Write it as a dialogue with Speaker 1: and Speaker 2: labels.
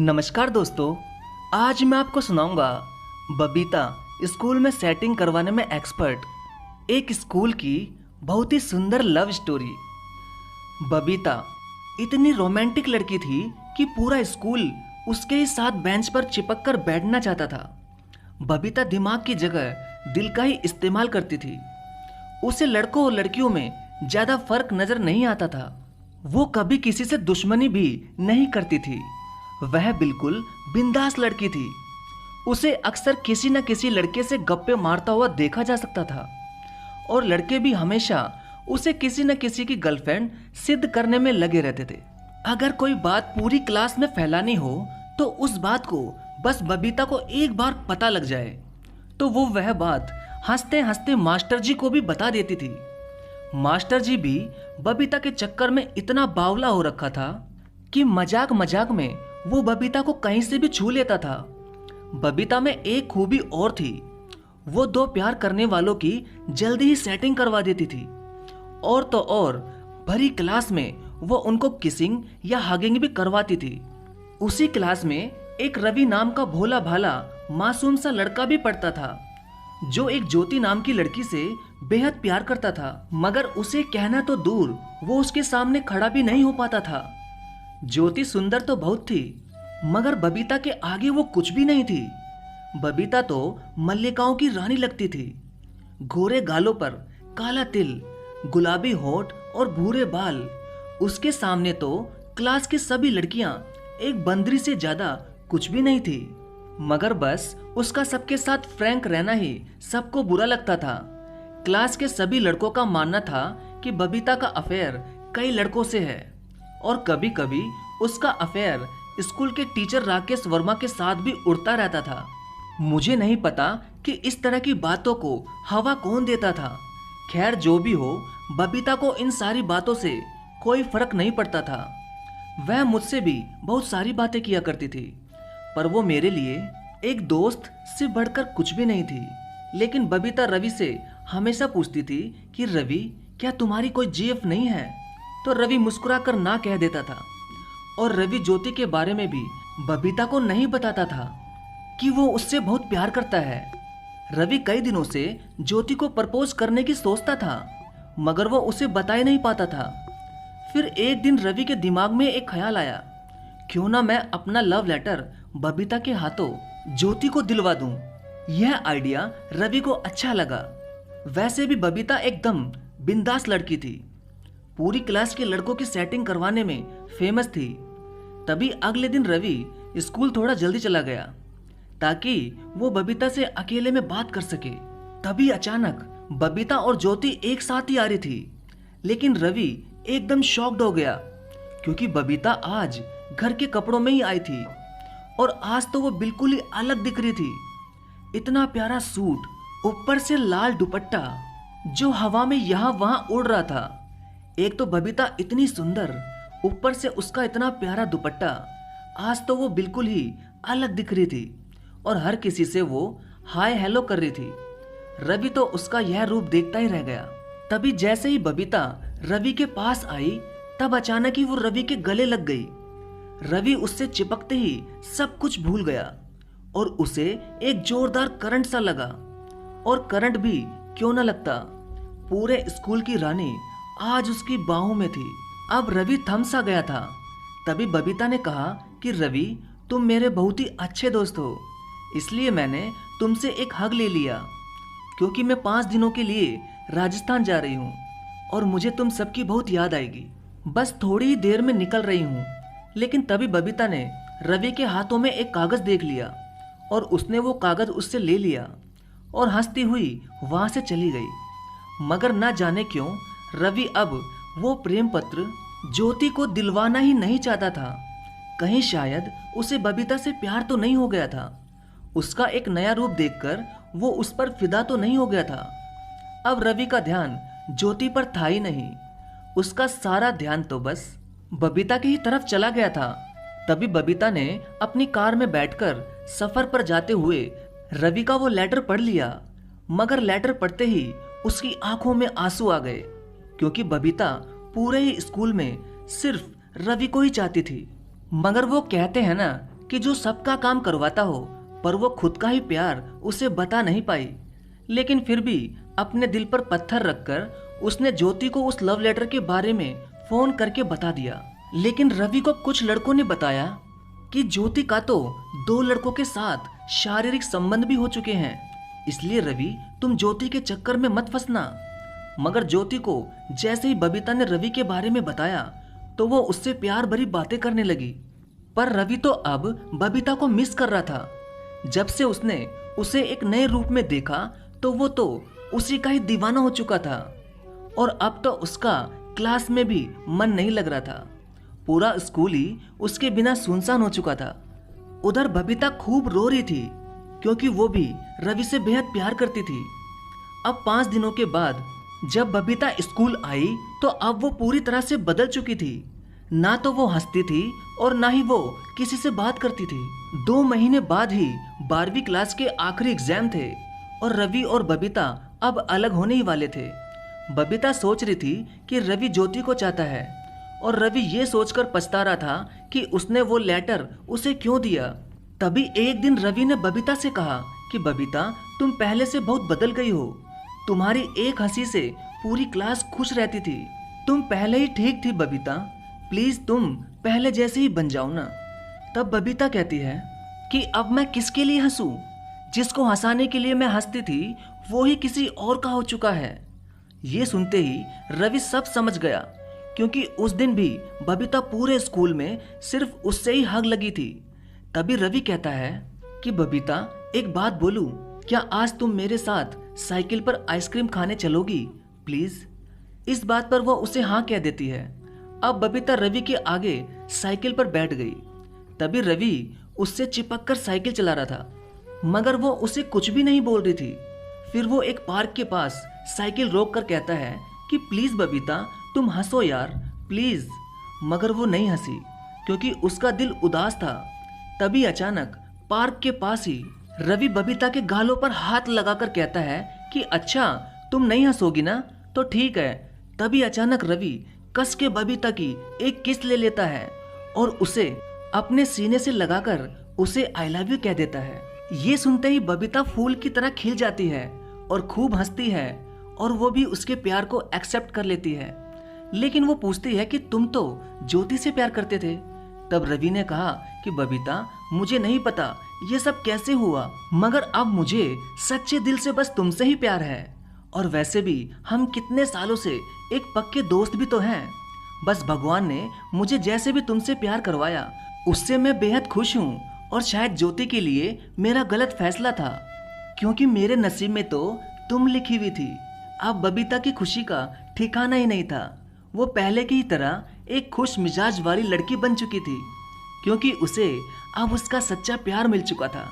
Speaker 1: नमस्कार दोस्तों, आज मैं आपको सुनाऊंगा बबीता स्कूल में सेटिंग करवाने में एक्सपर्ट, एक स्कूल की बहुत ही सुंदर लव स्टोरी। बबीता इतनी रोमांटिक लड़की थी कि पूरा स्कूल उसके ही साथ बेंच पर चिपक कर बैठना चाहता था। बबीता दिमाग की जगह दिल का ही इस्तेमाल करती थी। उसे लड़कों और लड़कियों में ज़्यादा फर्क नजर नहीं आता था। वो कभी किसी से दुश्मनी भी नहीं करती थी। वह बिल्कुल बिंदास लड़की थी। उसे अक्सर किसी न किसी लड़के से गप्पे मारता हुआ देखा जा सकता था और लड़के भी हमेशा उसे किसी न किसी की गर्लफ्रेंड सिद्ध करने में लगे रहते थे। अगर कोई बात पूरी क्लास में फैलानी हो तो उस बात को बस बबीता को एक बार पता लग जाए तो वो वह बात हंसते हंसते मास्टर जी को भी बता देती थी। मास्टर जी भी बबीता के चक्कर में इतना बावला हो रखा था कि मजाक मजाक में वो बबीता को कहीं से भी छू लेता था। बबीता में एक खूबी और थी, वो दो प्यार करने वालों की जल्दी ही सेटिंग करवा देती थी। और तो और भरी क्लास में वो उनको किसिंग या हगिंग भी करवाती थी। उसी क्लास में एक रवि नाम का भोला भाला मासूम सा लड़का भी पढ़ता था जो एक ज्योति नाम की लड़की से बेहद प्यार करता था, मगर उसे कहना तो दूर वो उसके सामने खड़ा भी नहीं हो पाता था। ज्योति सुंदर तो बहुत थी मगर बबीता के आगे वो कुछ भी नहीं थी। बबीता तो मल्लिकाओं की रानी लगती थी। गोरे गालों पर काला तिल, गुलाबी होठ और भूरे बाल। उसके सामने तो क्लास की सभी लड़कियां एक बंदरी से ज्यादा कुछ भी नहीं थी, मगर बस उसका सबके साथ फ्रैंक रहना ही सबको बुरा लगता था। क्लास के सभी लड़कों का मानना था कि बबीता का अफेयर कई लड़कों से है और कभी कभी उसका अफेयर स्कूल के टीचर राकेश वर्मा के साथ भी उड़ता रहता था। मुझे नहीं पता कि इस तरह की बातों को हवा कौन देता था। खैर जो भी हो, बबीता को इन सारी बातों से कोई फर्क नहीं पड़ता था। वह मुझसे भी बहुत सारी बातें किया करती थी, पर वो मेरे लिए एक दोस्त से बढ़कर कुछ भी नहीं थी। लेकिन बबीता रवि से हमेशा पूछती थी कि रवि, क्या तुम्हारी कोई जीएफ नहीं है? तो रवि मुस्कुराकर ना कह देता था। और रवि ज्योति के बारे में भी बबीता को नहीं बताता था कि वो उससे बहुत प्यार करता है। रवि कई दिनों से ज्योति को प्रपोज करने की सोचता था, मगर वो उसे बता ही नहीं पाता था। फिर एक दिन रवि के दिमाग में एक ख्याल आया, क्यों ना मैं अपना लव लेटर बबीता के हाथों ज्योति को दिलवा दूं। यह आइडिया रवि को अच्छा लगा। वैसे भी बबीता एकदम बिंदास लड़की थी, पूरी क्लास के लड़कों की सेटिंग करवाने में फेमस थी। तभी अगले दिन रवि स्कूल थोड़ा जल्दी चला गया ताकि वो बबीता से अकेले में बात कर सके। तभी अचानक बबीता और ज्योति एक साथ ही आ रही थी, लेकिन रवि एकदम शॉक्ड हो गया क्योंकि बबीता आज घर के कपड़ों में ही आई थी और आज तो वो बिल्कुल ही अलग दिख रही थी। इतना प्यारा सूट, ऊपर से लाल दुपट्टा जो हवा में यहाँ वहां उड़ रहा था। एक तो बबीता इतनी सुंदर, ऊपर से उसका इतना प्यारा दुपट्टा। आज तो वो बिल्कुल ही अलग दिख रही थी और हर किसी से वो हाय हेलो कर रही थी। रवि तो उसका यह रूप देखता ही रह गया। तभी जैसे ही बबीता रवि के पास आई, तब अचानक ही वो रवि के गले लग गई। रवि उससे चिपकते ही सब कुछ भूल गया और उसे एक जोरदार करंट सा लगा। और करंट भी क्यों न लगता, पूरे स्कूल की रानी आज उसकी बाहों में थी। अब रवि थम सा गया था। तभी बबीता ने कहा कि रवि, तुम मेरे बहुत ही अच्छे दोस्त हो, इसलिए मैंने तुमसे एक हग ले लिया, क्योंकि मैं 5 दिनों के लिए राजस्थान जा रही हूँ और मुझे तुम सबकी बहुत याद आएगी। बस थोड़ी ही देर में निकल रही हूँ। लेकिन तभी बबीता ने रवि के हाथों में एक कागज देख लिया और उसने वो कागज उससे ले लिया और हंसती हुई वहां से चली गई। मगर ना जाने क्यों रवि अब वो प्रेम पत्र ज्योति को दिलवाना ही नहीं चाहता था। कहीं शायद उसे बबीता से प्यार तो नहीं हो गया था, उसका एक नया रूप देखकर वो उस पर फिदा तो नहीं हो गया था। अब रवि का ध्यान ज्योति पर था ही नहीं, उसका सारा ध्यान तो बस बबीता की ही तरफ चला गया था। तभी बबीता ने अपनी कार में बैठकर सफर पर जाते हुए रवि का वो लेटर पढ़ लिया, मगर लेटर पढ़ते ही उसकी आंखों में आंसू आ गए क्योंकि बबीता पूरे ही स्कूल में सिर्फ रवि को ही चाहती थी। मगर वो कहते हैं ना कि जो सबका काम करवाता हो पर वो खुद का ही प्यार उसे बता नहीं पाई। लेकिन फिर भी अपने दिल पर पत्थर रखकर उसने ज्योति को उस लव लेटर के बारे में फोन करके बता दिया। लेकिन रवि को कुछ लड़कों ने बताया कि ज्योति का तो 2 लड़कों के साथ शारीरिक संबंध भी हो चुके हैं, इसलिए रवि तुम ज्योति के चक्कर में मत फंसना। मगर ज्योति को जैसे ही बबीता ने रवि के बारे में बताया तो वो उससे प्यार भरी बातें करने लगी। पर रवि तो अब बबीता को मिस कर रहा था। जब से उसने उसे एक नए रूप में देखा तो वो तो उसी का ही दीवाना हो चुका था और अब तो उसका क्लास में भी मन नहीं लग रहा था। पूरा स्कूल ही उसके बिना सुनसान हो चुका था। उधर बबीता खूब रो रही थी क्योंकि वो भी रवि से बेहद प्यार करती थी। अब 5 दिनों के बाद जब बबीता स्कूल आई तो अब वो पूरी तरह से बदल चुकी थी। ना तो वो हंसती थी और ना ही वो किसी से बात करती थी। 2 महीने बाद ही 12वीं क्लास के आखिरी एग्जाम थे और रवि और बबीता अब अलग होने ही वाले थे। बबीता सोच रही थी कि रवि ज्योति को चाहता है और रवि ये सोचकर पछता रहा था कि उसने वो लेटर उसे क्यों दिया। तभी एक दिन रवि ने बबीता से कहा कि बबीता, तुम पहले से बहुत बदल गई हो। तुम्हारी एक हंसी से पूरी क्लास खुश रहती थी। तुम पहले ही ठीक थी बबीता, प्लीज तुम पहले जैसे ही बन जाओ ना। तब बबीता कहती है कि अब मैं किसके लिए हंसूं? जिसको हंसाने के लिए मैं हंसती थी वो ही किसी और का हो चुका है। ये सुनते ही रवि सब समझ गया क्योंकि उस दिन भी बबीता पूरे स्कूल में सिर्फ उससे ही हग लगी थी। तभी रवि कहता है कि बबीता, एक बात बोलूं, क्या आज तुम मेरे साथ साइकिल पर आइसक्रीम खाने चलोगी प्लीज? इस बात पर वो उसे हाँ कह देती है। अब बबीता रवि के आगे साइकिल पर बैठ गई। तभी रवि उससे चिपक कर साइकिल चला रहा था मगर वो उसे कुछ भी नहीं बोल रही थी। फिर वो एक पार्क के पास साइकिल रोक कर कहता है कि प्लीज बबीता, तुम हंसो यार प्लीज। मगर वो नहीं हंसी क्योंकि उसका दिल उदास था। तभी अचानक पार्क के पास ही रवि बबीता के गालों पर हाथ लगाकर कहता है कि अच्छा तुम नहीं हंसोगी ना, तो ठीक है। तभी अचानक रवि कस के बबीता की एक किस ले लेता है और उसे अपने सीने से लगाकर उसे आई लव यू कह देता है। ये सुनते ही बबीता फूल की तरह खिल जाती है और खूब हंसती है और वो भी उसके प्यार को एक्सेप्ट कर लेती है। लेकिन वो पूछती है कि तुम तो ज्योति से प्यार करते थे। तब रवि ने कहा कि बबीता, मुझे नहीं पता ये सब कैसे हुआ, मगर अब मुझे सच्चे दिल से बस तुमसे ही प्यार है। और वैसे भी हम कितने सालों से एक पक्के दोस्त भी तो हैं। बस भगवान ने मुझे जैसे भी तुमसे प्यार करवाया उससे मैं बेहद खुश हूँ। और शायद ज्योति के लिए मेरा गलत फैसला था क्योंकि मेरे नसीब में तो तुम लिखी हुई थी। अब बबीता की खुशी का ठिकाना ही नहीं था। वो पहले की ही तरह एक खुश मिजाज वाली लड़की बन चुकी थी क्योंकि उसे अब उसका सच्चा प्यार मिल चुका था।